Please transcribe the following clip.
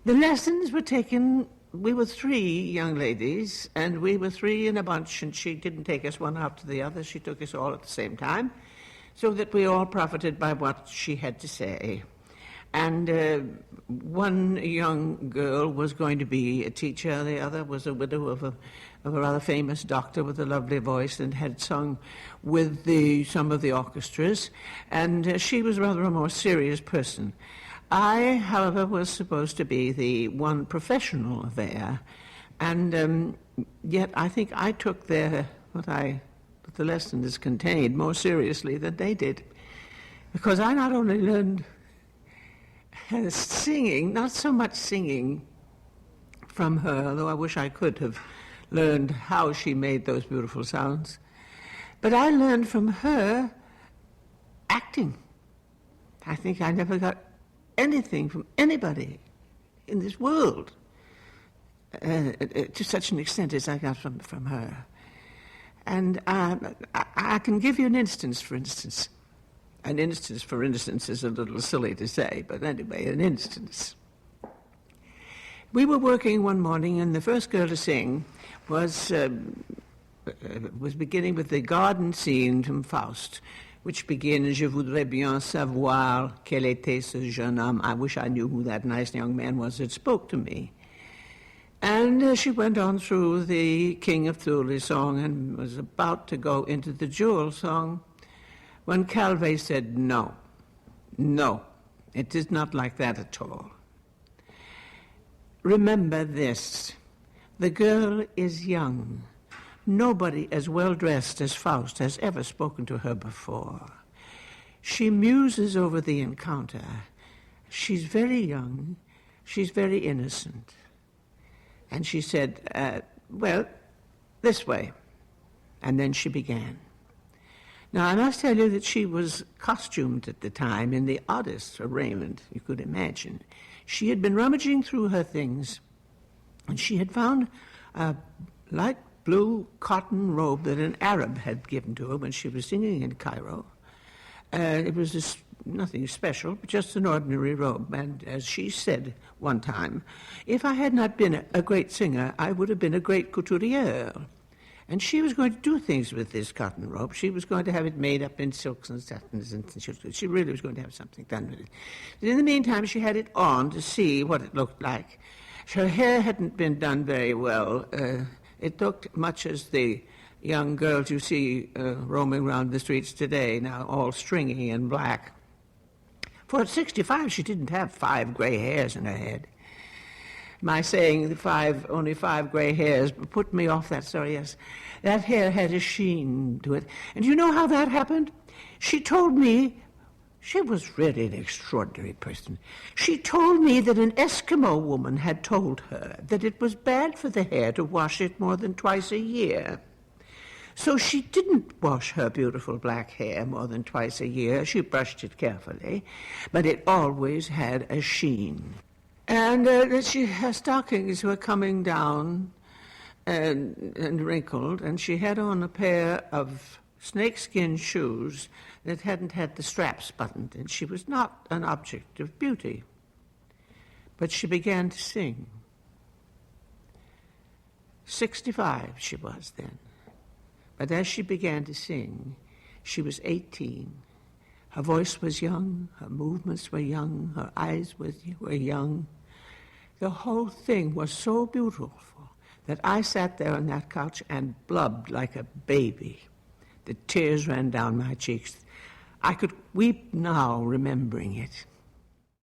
The lessons were taken, we were three young ladies, and we were three in a bunch, and she didn't take us one after the other. She took us all at the same time, so that we all profited by what she had to say. And one young girl was going to be a teacher. The other was a widow of a rather famous doctor with a lovely voice and had sung with some of the orchestras. And she was rather a more serious person. I, however, was supposed to be the one professional there. And yet I think I took what the lessons contained more seriously than they did. Because I not only learned singing, not so much singing from her, though I wish I could have learned how she made those beautiful sounds, but I learned from her acting. I think I never got anything from anybody in this world to such an extent as I got from her. And I can give you an instance, for instance. An instance, for instance, is a little silly to say, but anyway, an instance. We were working one morning, and the first girl to sing was beginning with the garden scene from Faust, which begins, Je voudrais bien savoir quel était ce jeune homme. I wish I knew who that nice young man was that spoke to me. And she went on through the King of Thule song and was about to go into the Jewel song when Calvé said, no, it is not like that at all. Remember this, the girl is young. Nobody as well dressed as Faust has ever spoken to her before. She muses over the encounter. She's very young, she's very innocent. And she said, well, this way. And then she began. Now, I must tell you that she was costumed at the time in the oddest raiment you could imagine. She had been rummaging through her things, and she had found a light blue cotton robe that an Arab had given to her when she was singing in Cairo. It was nothing special, but just an ordinary robe. And as she said one time, if I had not been a great singer, I would have been a great couturière. And she was going to do things with this cotton robe. She was going to have it made up in silks and satins, and she really was going to have something done with it. But in the meantime, she had it on to see what it looked like. Her hair hadn't been done very well. It looked much as the young girls you see roaming around the streets today, now all stringy and black. For at 65, she didn't have 5 gray hairs in her head. My saying only 5 gray hairs put me off that story, yes. That hair had a sheen to it. And you know how that happened? She told me, she was really an extraordinary person. She told me that an Eskimo woman had told her that it was bad for the hair to wash it more than twice a year. So she didn't wash her beautiful black hair more than twice a year. She brushed it carefully, but it always had a sheen. And her stockings were coming down and wrinkled, and she had on a pair of snakeskin shoes that hadn't had the straps buttoned, and she was not an object of beauty. But she began to sing. 65 she was then. But as she began to sing, she was 18. Her voice was young, her movements were young, her eyes were young. The whole thing was so beautiful that I sat there on that couch and blubbed like a baby. The tears ran down my cheeks. I could weep now remembering it.